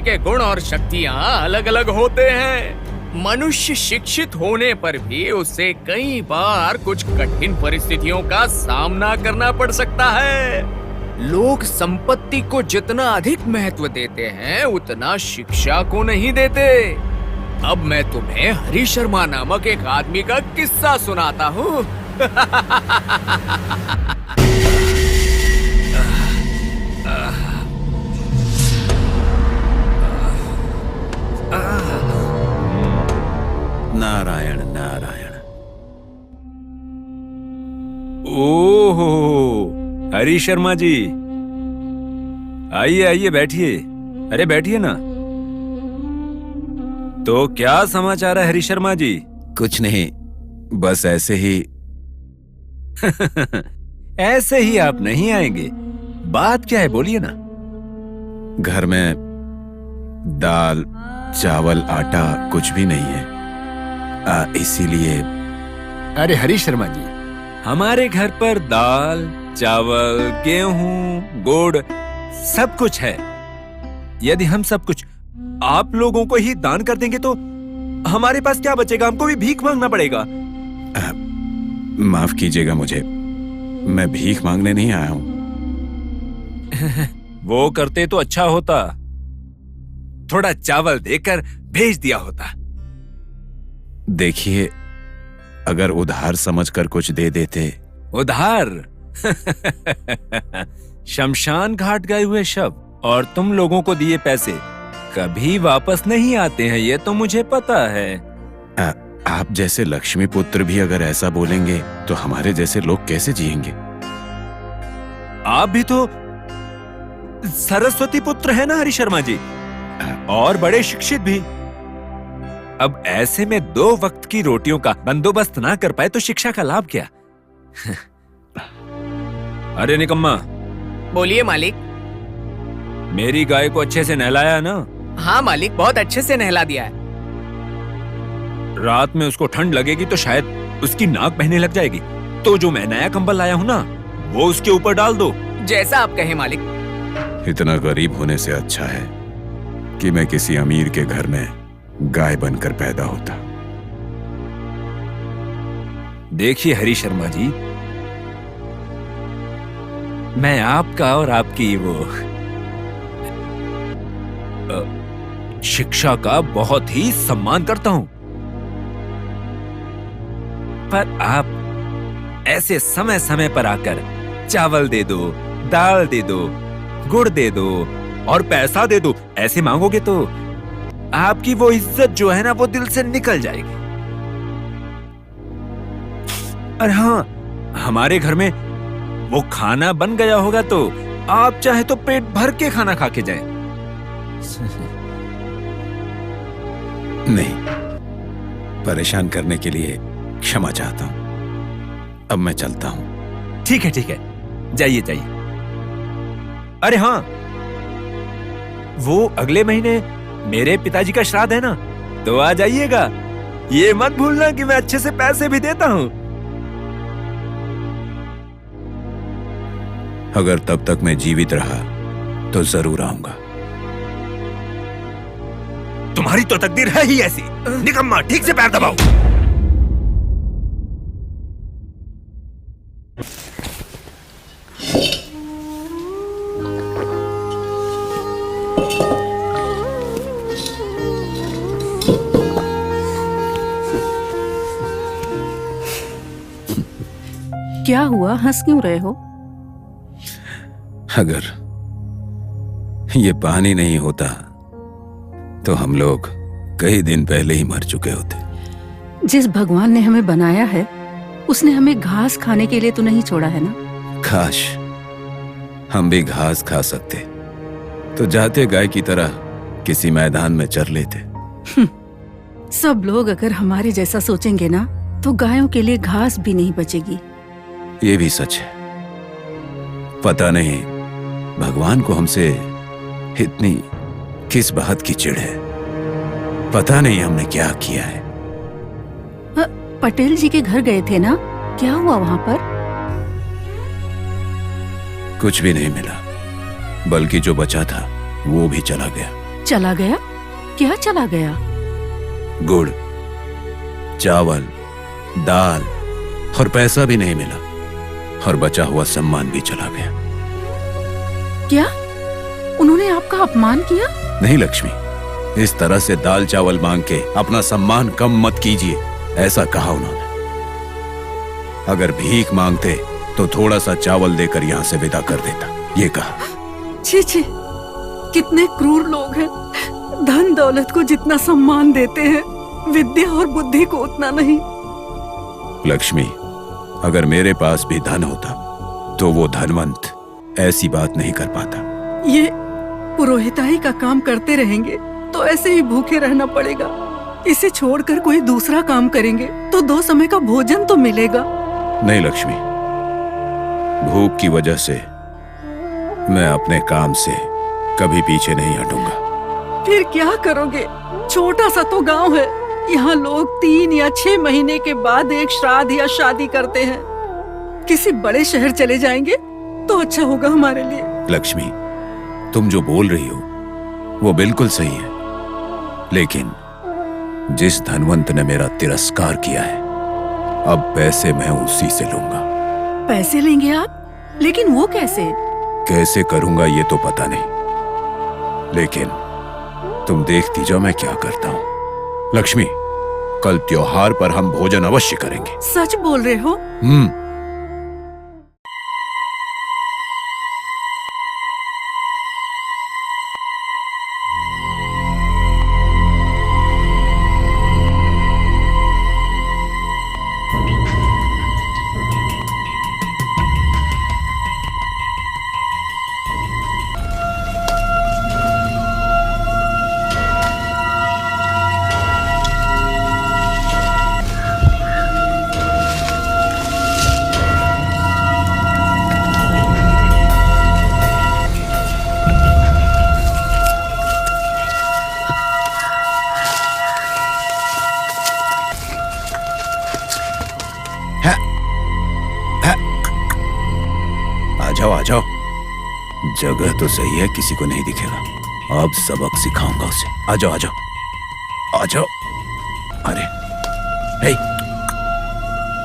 के गुण और शक्तियाँ अलग अलग होते हैं। मनुष्य शिक्षित होने पर भी उसे कई बार कुछ कठिन परिस्थितियों का सामना करना पड़ सकता है। लोग संपत्ति को जितना अधिक महत्व देते हैं उतना शिक्षा को नहीं देते। अब मैं तुम्हें हरी शर्मा नामक एक आदमी का किस्सा सुनाता हूँ। नारायण नारायण। ओहो, हरी शर्मा जी, आइए आइए बैठिए। अरे बैठिए ना। तो क्या समाचार है हरी शर्मा जी? कुछ नहीं, बस ऐसे ही। ऐसे ही आप नहीं आएंगे, बात क्या है बोलिए ना। घर में दाल चावल आटा कुछ भी नहीं है, इसीलिए। अरे हरी शर्मा जी, हमारे घर पर दाल चावल गेहूं गुड़ सब कुछ है। यदि हम सब कुछ आप लोगों को ही दान कर देंगे तो हमारे पास क्या बचेगा? हमको भी भीख मांगना पड़ेगा। माफ कीजिएगा मुझे, मैं भीख मांगने नहीं आया हूं। वो करते तो अच्छा होता, थोड़ा चावल देकर भेज दिया होता। देखिए, अगर उधार समझकर कुछ दे देते। उधार? शमशान घाट गए हुए शव और तुम लोगों को दिए पैसे कभी वापस नहीं आते हैं, ये तो मुझे पता है। आप जैसे लक्ष्मी पुत्र भी अगर ऐसा बोलेंगे तो हमारे जैसे लोग कैसे जिएंगे? आप भी तो सरस्वती पुत्र है ना हरी शर्मा जी, और बड़े शिक्षित भी। अब ऐसे में 2 वक्त की रोटियों का बंदोबस्त ना कर पाए तो शिक्षा का लाभ क्या? अरे निकम्मा। बोलिए मालिक। मेरी गाय को अच्छे से नहलाया ना? हाँ मालिक, बहुत अच्छे से नहला दिया है। रात में उसको ठंड लगेगी तो शायद उसकी नाक बहने लग जाएगी, तो जो मैं नया कंबल लाया हूं ना वो उसके ऊपर डाल दो। जैसा आप कहें मालिक। इतना गरीब होने से अच्छा है कि मैं किसी अमीर के घर में गाय बनकर पैदा होता। देखिए हरी शर्मा जी, मैं आपका और आपकी वो शिक्षा का बहुत ही सम्मान करता हूं, पर आप ऐसे समय समय पर आकर चावल दे दो, दाल दे दो, गुड़ दे दो और पैसा दे दो ऐसे मांगोगे तो आपकी वो इज्जत जो है ना वो दिल से निकल जाएगी। और हाँ, हमारे घर में वो खाना बन गया होगा तो आप चाहे तो पेट भर के खाना खा के जाएं। नहीं, परेशान करने के लिए क्षमा चाहता हूं। अब मैं चलता हूं। ठीक है ठीक है, जाइए जाइए। अरे हाँ, वो अगले महीने मेरे पिताजी का श्राद्ध है ना, तो आ जाइएगा। ये मत भूलना कि मैं अच्छे से पैसे भी देता हूं। अगर तब तक मैं जीवित रहा तो जरूर आऊंगा। तुम्हारी तो तकदीर है ही ऐसी। निकम्मा, ठीक से पैर दबाओ। क्या हुआ, हंस क्यों रहे हो? अगर ये पानी नहीं होता तो हम लोग कई दिन पहले ही मर चुके होते। जिस भगवान ने हमें बनाया है उसने हमें घास खाने के लिए तो नहीं छोड़ा है ना? काश हम भी घास खा सकते तो जाते गाय की तरह किसी मैदान में चर लेते। सब लोग अगर हमारे जैसा सोचेंगे ना तो गायों के लिए घास भी नहीं बचेगी। ये भी सच है। पता नहीं भगवान को हमसे इतनी किस बात की चिढ़ है। पता नहीं हमने क्या किया है। पटेल जी के घर गए थे ना, क्या हुआ वहाँ पर? कुछ भी नहीं मिला, बल्कि जो बचा था वो भी चला गया। चला गया? क्या चला गया? गुड़, चावल, दाल और पैसा भी नहीं मिला, और बचा हुआ सम्मान भी चला गया। क्या उन्होंने आपका अपमान किया? नहीं लक्ष्मी, इस तरह से दाल चावल मांग के अपना सम्मान कम मत कीजिए, ऐसा कहा उन्होंने। अगर भीख मांगते तो थोड़ा सा चावल देकर यहाँ से विदा कर देता, ये कहा। छी छी, कितने क्रूर लोग हैं। धन दौलत को जितना सम्मान देते हैं, विद्या और बुद्धि को उतना नहीं। लक्ष्मी, अगर मेरे पास भी धन होता तो वो धनवंत ऐसी बात नहीं कर पाता। ये पुरोहिताई का काम करते रहेंगे तो ऐसे ही भूखे रहना पड़ेगा। इसे छोड़कर कोई दूसरा काम करेंगे तो 2 समय का भोजन तो मिलेगा। नहीं लक्ष्मी, भूख की वजह से मैं अपने काम से कभी पीछे नहीं हटूंगा। फिर क्या करोगे? छोटा सा तो गांव है, यहाँ लोग 3 या 6 महीने के बाद एक श्राद्ध या शादी करते हैं। किसी बड़े शहर चले जाएंगे तो अच्छा होगा हमारे लिए। लक्ष्मी, तुम जो बोल रही हो वो बिल्कुल सही है, लेकिन जिस धनवंत ने मेरा तिरस्कार किया है, अब पैसे मैं उसी से लूंगा। पैसे लेंगे आप? लेकिन वो कैसे? कैसे करूंगा ये तो पता नहीं, लेकिन तुम देखती जाओ मैं क्या करता हूँ। लक्ष्मी, कल त्योहार पर हम भोजन अवश्य करेंगे। सच बोल रहे हो? आ जाओ, जगह तो सही है, किसी को नहीं दिखेगा। अब सबक सिखाऊंगा उसे। आ जाओ, आ जाओ, आ जाओ। अरे हे,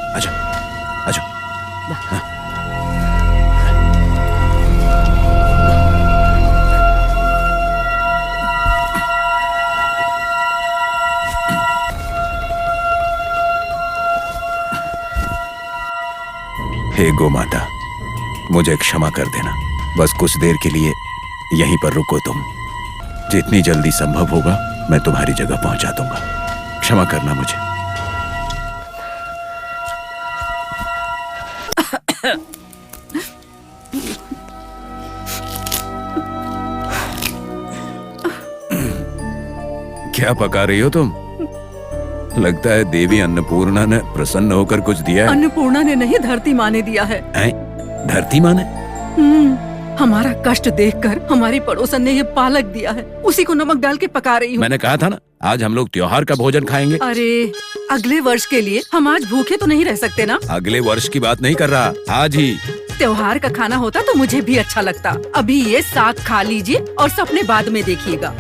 आ जाओ, आ जाओ। हाँ। हे गो माता, मुझे क्षमा कर देना, बस कुछ देर के लिए यहीं पर रुको तुम। जितनी जल्दी संभव होगा मैं तुम्हारी जगह पहुंचा दूंगा। क्षमा करना मुझे। क्या पका रही हो तुम? लगता है देवी अन्नपूर्णा ने प्रसन्न होकर कुछ दिया है। अन्नपूर्णा ने नहीं, धरती माँ ने दिया है। धरती माँ ने? हमारा कष्ट देखकर हमारी पड़ोसन ने ये पालक दिया है, उसी को नमक डाल के पका रही हूँ। मैंने कहा था ना, आज हम लोग त्योहार का भोजन खाएंगे। अरे अगले वर्ष के लिए हम आज भूखे तो नहीं रह सकते ना? अगले वर्ष की बात नहीं कर रहा, आज ही। त्योहार का खाना होता तो मुझे भी अच्छा लगता। अभी ये साग खा लीजिए और सपने बाद में देखिएगा।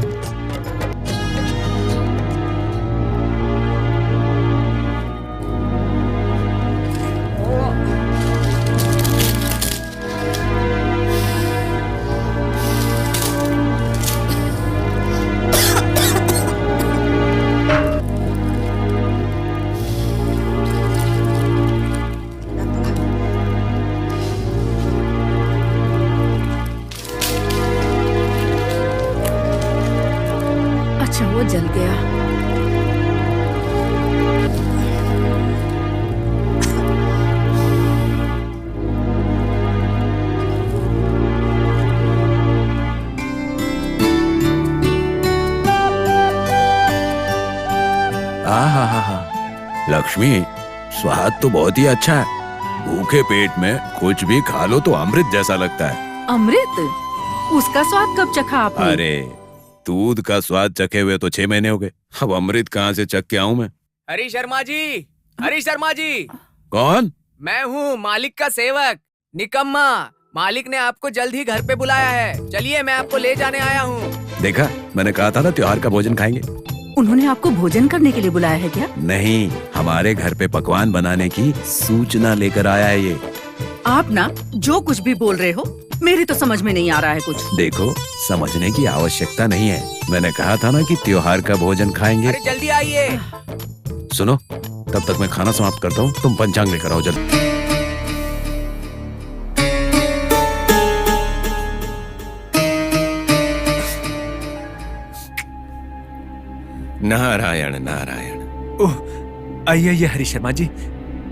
वो जल गया। लक्ष्मी, स्वाद तो बहुत ही अच्छा है। भूखे पेट में कुछ भी खा लो तो अमृत जैसा लगता है। अमृत? उसका स्वाद कब चखा आपने? अरे दूध का स्वाद चखे हुए तो 6 महीने हो गए, अब अमृत कहाँ से चख के आऊं मैं? हरी शर्मा जी, हरी शर्मा जी। कौन? मैं हूँ मालिक का सेवक निकम्मा। मालिक ने आपको जल्द ही घर पे बुलाया है, चलिए मैं आपको ले जाने आया हूँ। देखा, मैंने कहा था ना त्योहार का भोजन खाएंगे। उन्होंने आपको भोजन करने के लिए बुलाया है क्या? नहीं, हमारे घर पे पकवान बनाने की सूचना लेकर आया है ये। आप ना जो कुछ भी बोल रहे हो, मेरी तो समझ में नहीं आ रहा है कुछ। देखो, समझने की आवश्यकता नहीं है। मैंने कहा था ना कि त्योहार का भोजन खाएंगे। अरे जल्दी आइए। सुनो, तब तक मैं खाना समाप्त करता हूँ, तुम पंचांग लेकर आओ जल्दी। नारायण नारायण। ओह, आइए आइए हरी शर्मा जी,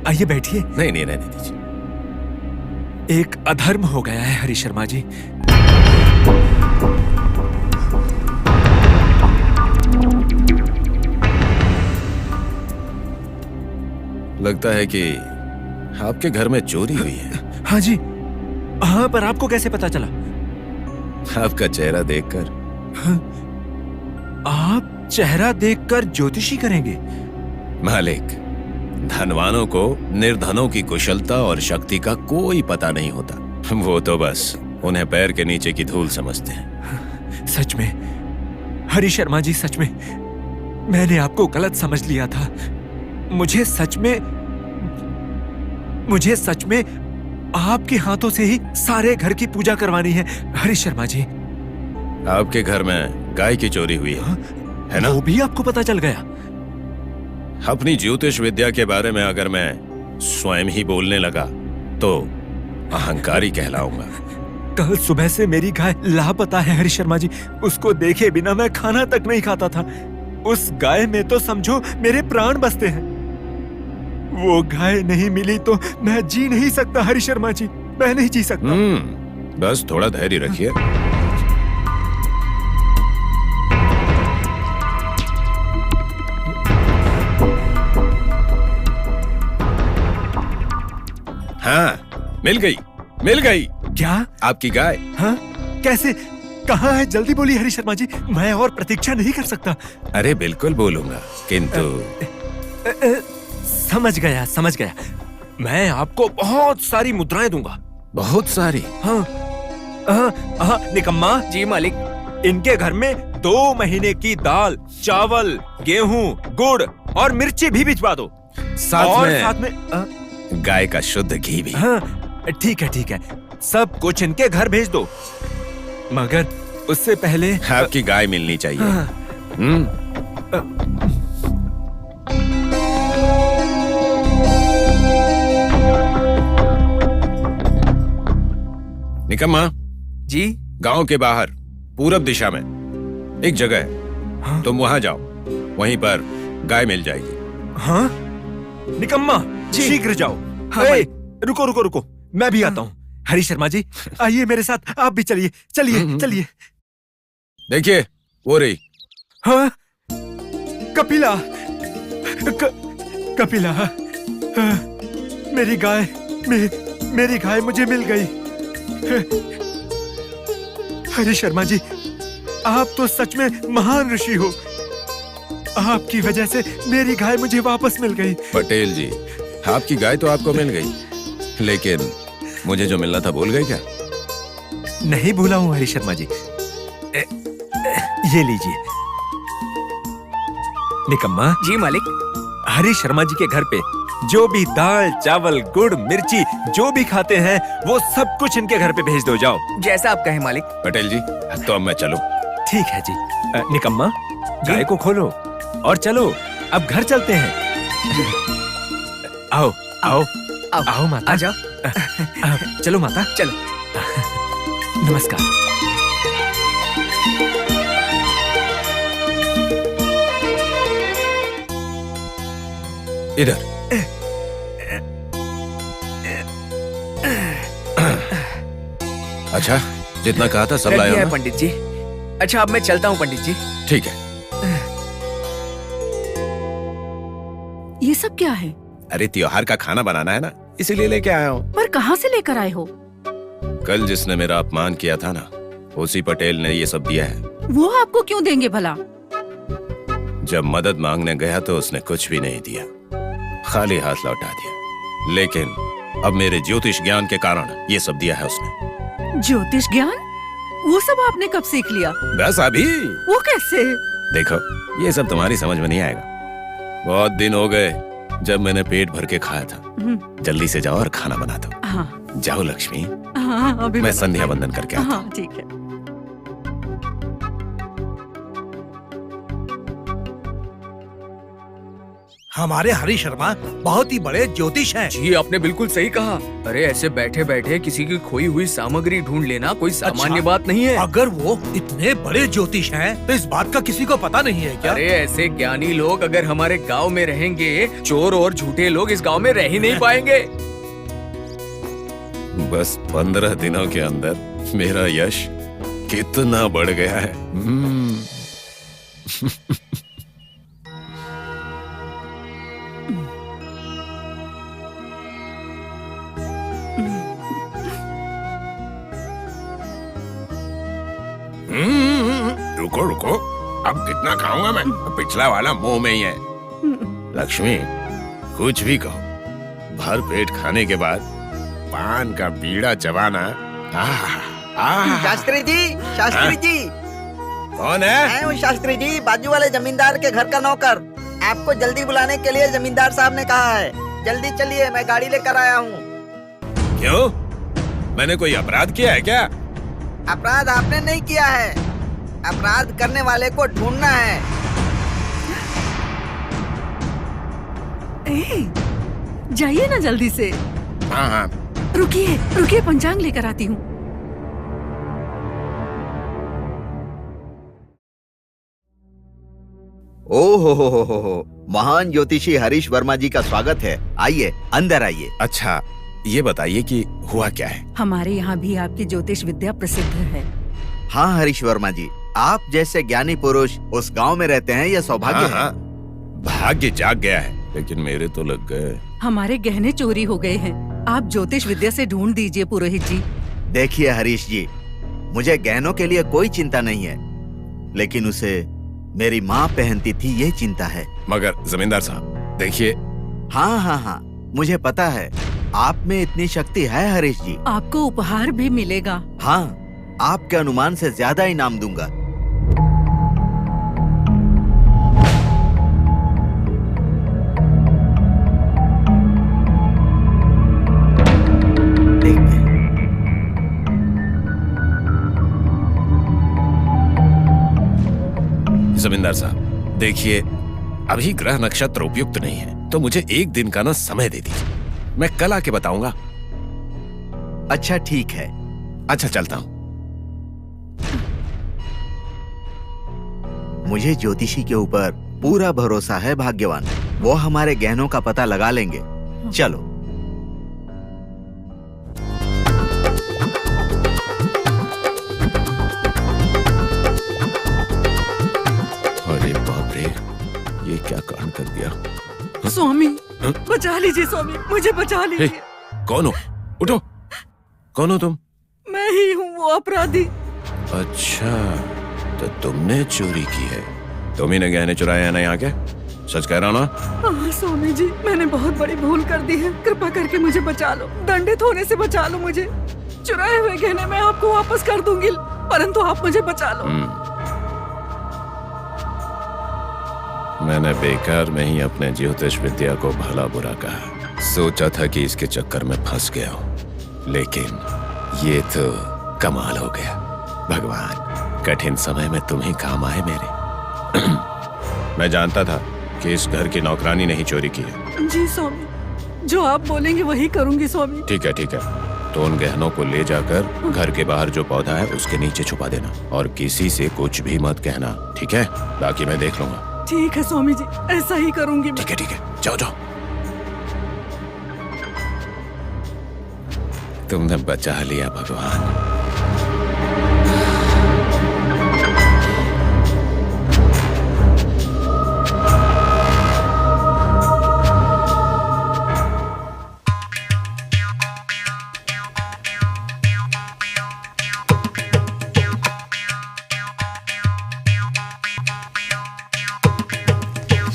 आइए बैठिए। नहीं नहीं, रहने दीजिए। एक अधर्म हो गया है हरी शर्मा जी। लगता है कि आपके घर में चोरी हुई है। हाँ जी, हाँ, पर आपको कैसे पता चला? आपका चेहरा देखकर। आप चेहरा देखकर ज्योतिषी करेंगे? मालिक, धनवानों को निर्धनों की कुशलता और शक्ति का कोई पता नहीं होता। वो तो बस उन्हें पैर के नीचे की धूल समझते हैं। सच में हरी शर्मा जी, सच में मैंने आपको गलत समझ लिया था। मुझे सच में आपके हाथों से ही सारे घर की पूजा करवानी है हरी शर्मा जी। आपके घर में गाय की चोरी हुई है ना? वो भी आपको पता चल गया? अपनी ज्योतिष विद्या के बारे में अगर मैं स्वयं ही बोलने लगा तो अहंकारी कहलाऊंगा। कल सुबह से मेरी गाय लापता है हरी शर्मा जी। उसको देखे बिना मैं खाना तक नहीं खाता था। उस गाय में तो समझो मेरे प्राण बसते हैं। वो गाय नहीं मिली तो मैं जी नहीं सकता हरी शर्मा जी, मैं नहीं जी सकता। बस थोड़ा धैर्य रखिए। हाँ, मिल गई। क्या? आपकी गाय। हाँ? कैसे? कहाँ है? जल्दी बोलिए हरी शर्मा जी, मैं और प्रतीक्षा नहीं कर सकता। अरे बिल्कुल बोलूंगा, किंतु समझ गया। मैं आपको बहुत सारी मुद्राएं दूंगा। बहुत सारी? हाँ, हाँ, निकम्मा जी मालिक। इनके घर में 2 महीने की दाल, चावल, गेहूं, गुड़ और मिर्ची भी भिजवा दो। साथ में गाय का शुद्ध घी भी। हाँ, ठीक है, सब कुछ इनके घर भेज दो, मगर उससे पहले आपकी गाय मिलनी चाहिए। निकम्मा जी। गांव के बाहर पूरब दिशा में एक जगह है। हाँ? तुम वहां जाओ, वहीं पर गाय मिल जाएगी। हाँ? निकम्मा शीघ्र जाओ। हाँ, ए, रुको, मैं भी आता हूँ। हरी शर्मा जी, आइए मेरे साथ, आप भी चलिए। देखिए, वो रही। हाँ? कपिला, मेरी गाय मुझे मिल गई। हरी शर्मा जी, आप तो सच में महान ऋषि हो। आपकी वजह से मेरी गाय मुझे वापस मिल गई। पटेल जी, आपकी गाय तो आपको मिल गई, लेकिन मुझे जो मिलना था भूल गए क्या? नहीं भूला हूँ हरी शर्मा जी। ये लीजिए। निकम्मा जी मालिक। हरी शर्मा जी के घर पे जो भी दाल, चावल, गुड़, मिर्ची जो भी खाते हैं वो सब कुछ इनके घर पे भेज दो। जाओ। जैसा आप कहें मालिक। पटेल जी, तो अब मैं चलूं? ठीक है जी। निकम्मा, गाय को खोलो और चलो, अब घर चलते हैं। आओ माता। आ जाओ। चलो माता, चलो। नमस्कार। इधर। अच्छा, जितना कहा था सब रख लाया दिया है ना? पंडित जी। अच्छा, अब मैं चलता हूँ पंडित जी। ठीक है। ये सब क्या है? अरे त्योहार का खाना बनाना है ना, इसीलिए लेके आया हूँ। पर कहाँ से लेकर आए हो? कल जिसने मेरा अपमान किया था ना, उसी पटेल ने ये सब दिया है। वो आपको क्यों देंगे भला? जब मदद मांगने गया तो उसने कुछ भी नहीं दिया, खाली हाथ लौटा दिया। लेकिन अब मेरे ज्योतिष ज्ञान के कारण ये सब दिया है उसने। ज्योतिष ज्ञान? वो सब आपने कब सीख लिया? बस अभी। वो कैसे? देखो, ये सब तुम्हारी समझ में नहीं आएगा। बहुत दिन हो गए जब मैंने पेट भर के खाया था। जल्दी से जाओ और खाना बना दो। हाँ जाओ लक्ष्मी, हाँ, अभी मैं बना- संध्या वंदन करके आता हूँ। हाँ ठीक है। हमारे हरि शर्मा बहुत ही बड़े ज्योतिष हैं। जी आपने बिल्कुल सही कहा। अरे ऐसे बैठे बैठे किसी की खोई हुई सामग्री ढूंढ लेना कोई सामान्य अच्छा। बात नहीं है। अगर वो इतने बड़े ज्योतिष हैं, तो इस बात का किसी को पता नहीं है क्या? अरे ऐसे ज्ञानी लोग अगर हमारे गांव में रहेंगे, चोर और झूठे लोग इस गांव में रह ही नहीं पाएंगे। बस 15 दिनों के अंदर मेरा यश कितना बढ़ गया है। रुको रुको, अब कितना खाऊंगा मैं? पिछला वाला मुंह में ही है। लक्ष्मी, कुछ भी कहो, भर पेट खाने के बाद पान का बीड़ा चबाना। शास्त्री जी, शास्त्री जी, कौन है? मैं हूँ शास्त्री जी, बाजू वाले जमींदार के घर का नौकर। आपको जल्दी बुलाने के लिए जमींदार साहब ने कहा है। जल्दी चलिए, मैं गाड़ी लेकर आया हूँ। क्यों? मैंने कोई अपराध किया है क्या? अपराध आपने नहीं किया है, अपराध करने वाले को ढूंढना है। ए, जाइए ना जल्दी से। हाँ हाँ। रुकिए रुकिए, पंचांग लेकर आती हूँ। ओहो, महान ज्योतिषी हरीश वर्मा जी का स्वागत है। आइए, अंदर आइए। अच्छा, ये बताइए कि हुआ क्या है? हमारे यहाँ भी आपकी ज्योतिष विद्या प्रसिद्ध है। हाँ हरीश वर्मा जी, आप जैसे ज्ञानी पुरुष उस गांव में रहते हैं, यह सौभाग्य हाँ, हाँ। भाग्य जाग गया है, लेकिन मेरे तो लग गए। हमारे गहने चोरी हो गए हैं। आप ज्योतिष विद्या से ढूंढ दीजिए पुरोहित जी। देखिए हरीश जी, मुझे गहनों के लिए कोई चिंता नहीं है, लेकिन उसे मेरी माँ पहनती थी, ये चिंता है। मगर जमींदार साहब देखिए। हाँ हाँ हाँ, मुझे पता है, आप में इतनी शक्ति है हरीश जी। आपको उपहार भी मिलेगा। हाँ, आपके अनुमान से ज्यादा इनाम दूंगा। देखते हैं। जमींदार साहब देखिए, अभी ग्रह नक्षत्र उपयुक्त नहीं है, तो मुझे एक दिन का ना समय दे दीजिए, मैं कल आके बताऊंगा। अच्छा ठीक है। अच्छा, चलता हूँ। मुझे ज्योतिषी के ऊपर पूरा भरोसा है भाग्यवान, वो हमारे गहनों का पता लगा लेंगे। चलो। अरे बाप रे, ये क्या कांड कर दिया। स्वामी, बचा लीजिए स्वामी, मुझे बचा लीजिए। कौन हो? उठो। कौन हो तुम? मैं ही हूँ वो अपराधी। अच्छा, तो तुमने चोरी की है? तुम ही ने गहने चुराए हैं ना यहाँ के? सच कह रहा ना? हाँ स्वामी जी, मैंने बहुत बड़ी भूल कर दी है, कृपा करके मुझे बचा लो, दंडित होने से बचा लो मुझे। चुराए हुए गहने मैं आपको वापस कर दूंगी, परंतु आप मुझे बचा लो। मैंने बेकार में ही अपने ज्योतिष विद्या को भला बुरा कहा। सोचा था कि इसके चक्कर में फंस गया हूँ, लेकिन ये तो कमाल हो गया। भगवान, कठिन समय में तुम ही काम आए मेरे। मैं जानता था कि इस घर की नौकरानी ने ही चोरी की है। जी स्वामी, जो आप बोलेंगे वही करूंगी स्वामी। ठीक है, ठीक है। तो उन गहनों को ले जाकर घर के बाहर जो पौधा है उसके नीचे छुपा देना, और किसी से कुछ भी मत कहना, ठीक है? बाकी मैं देख लूंगा। ठीक है स्वामी जी, ऐसा ही करूंगी मैं। ठीक है, ठीक है, जाओ जाओ। तुमने बचा लिया भगवान।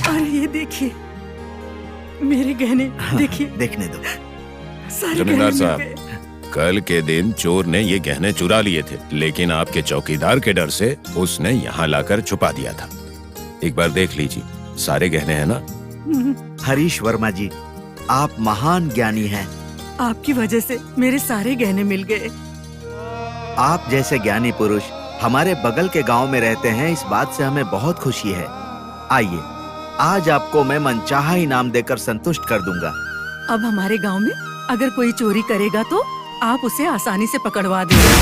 अरे ये देखिए, मेरे गहने देखिए। देखने दो। सारे जमींदार गहने साहब, मिल गए। कल के दिन चोर ने ये गहने चुरा लिए थे, लेकिन आपके चौकीदार के डर से उसने यहाँ लाकर छुपा दिया था। एक बार देख लीजिए, सारे गहने हैं ना? हरीश वर्मा जी, आप महान ज्ञानी हैं। आपकी वजह से मेरे सारे गहने मिल गए। आप जैसे ज्ञानी पुरुष हमारे बगल के गांव में रहते हैं, इस बात से हमें बहुत खुशी है। आइए, आज आपको मैं मनचाहा इनाम देकर संतुष्ट कर दूंगा। अब हमारे गांव में अगर कोई चोरी करेगा तो आप उसे आसानी से पकड़वा देंगे।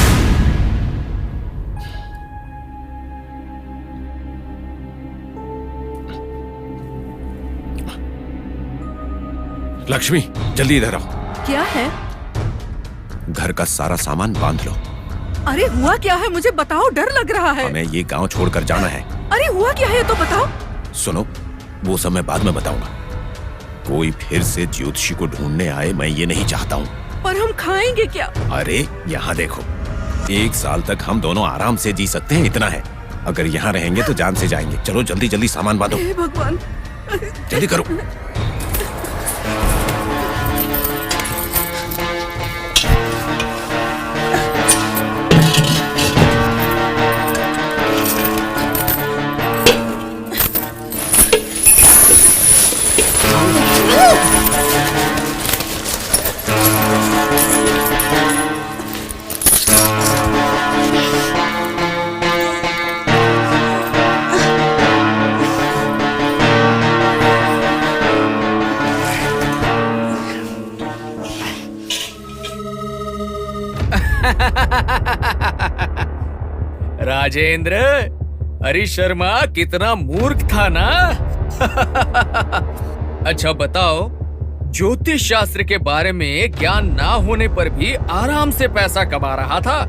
लक्ष्मी, जल्दी इधर आओ। क्या है? घर का सारा सामान बांध लो। अरे हुआ क्या है, मुझे बताओ, डर लग रहा है। हमें ये गांव छोड़कर जाना है। अरे हुआ क्या है तो बताओ। सुनो, वो सब मैं बाद में बताऊंगा। कोई फिर से ज्योतिषी को ढूंढने आए, मैं ये नहीं चाहता हूँ। पर हम खाएंगे क्या? अरे यहाँ देखो, 1 साल तक हम दोनों आराम से जी सकते हैं, इतना है। अगर यहाँ रहेंगे तो जान से जाएंगे। चलो जल्दी जल्दी सामान बांधो। हे भगवान, जल्दी करो। राजेंद्र, हरीश शर्मा कितना मूर्ख था ना। अच्छा बताओ, ज्योतिष शास्त्र के बारे में ज्ञान ना होने पर भी आराम से पैसा कमा रहा था,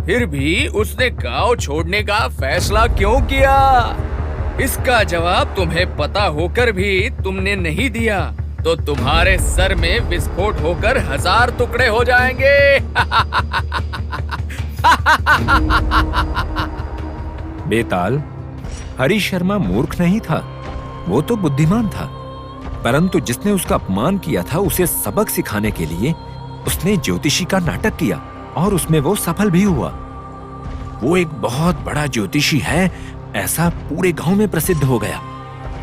फिर भी उसने गांव छोड़ने का फैसला क्यों किया? इसका जवाब तुम्हें पता होकर भी तुमने नहीं दिया तो तुम्हारे सर में विस्फोट होकर 1000 टुकड़े हो जाएंगे। बेताल, हरीश शर्मा मूर्ख नहीं था, वो तो बुद्धिमान था। परंतु जिसने उसका अपमान किया था, उसे सबक सिखाने के लिए उसने ज्योतिषी का नाटक किया और उसमें वो सफल भी हुआ। वो एक बहुत बड़ा ज्योतिषी है, ऐसा पूरे गांव में प्रसिद्ध हो गया।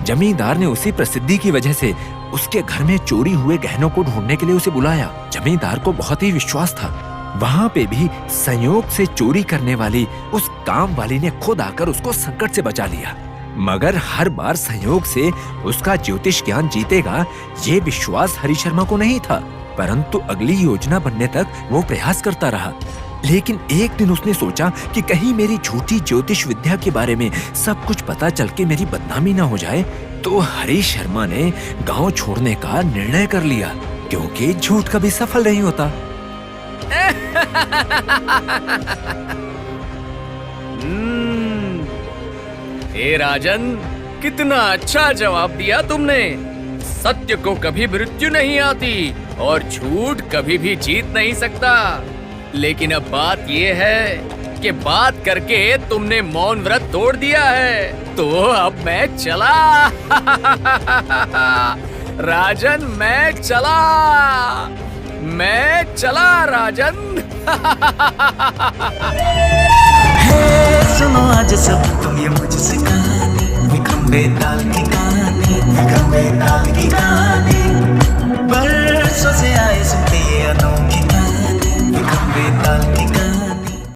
जमींदार ने उसी प्रसिद्धि की वजह से उसके घर में चोरी हुए गहनों को ढूंढने के लिए उसे बुलाया। जमींदार को बहुत ही विश्वास था। वहां पे भी संयोग से चोरी करने वाली उस काम वाली ने खुद आकर उसको संकट से बचा लिया। मगर हर बार संयोग से उसका ज्योतिष ज्ञान जीतेगा, ये विश्वास हरीश शर्मा को नहीं था। परंतु अगली योजना बनने तक वो प्रयास करता रहा। लेकिन एक दिन उसने सोचा कि कहीं मेरी झूठी ज्योतिष विद्या के बारे में सब कुछ पता चल के मेरी बदनामी ना हो जाए, तो हरीश शर्मा ने गांव छोड़ने का निर्णय कर लिया, क्योंकि झूठ कभी सफल नहीं होता। हे राजन, कितना अच्छा जवाब दिया तुमने। सत्य को कभी मृत्यु नहीं आती और झूठ कभी भी जीत नहीं सकता। लेकिन अब बात ये है कि बात करके तुमने मौन व्रत तोड़ दिया है, तो अब मैं चला। राजन, मैं चला राजन। सुनो आज सब तुम ये मुझसे कहानी, विक्रम बेताल।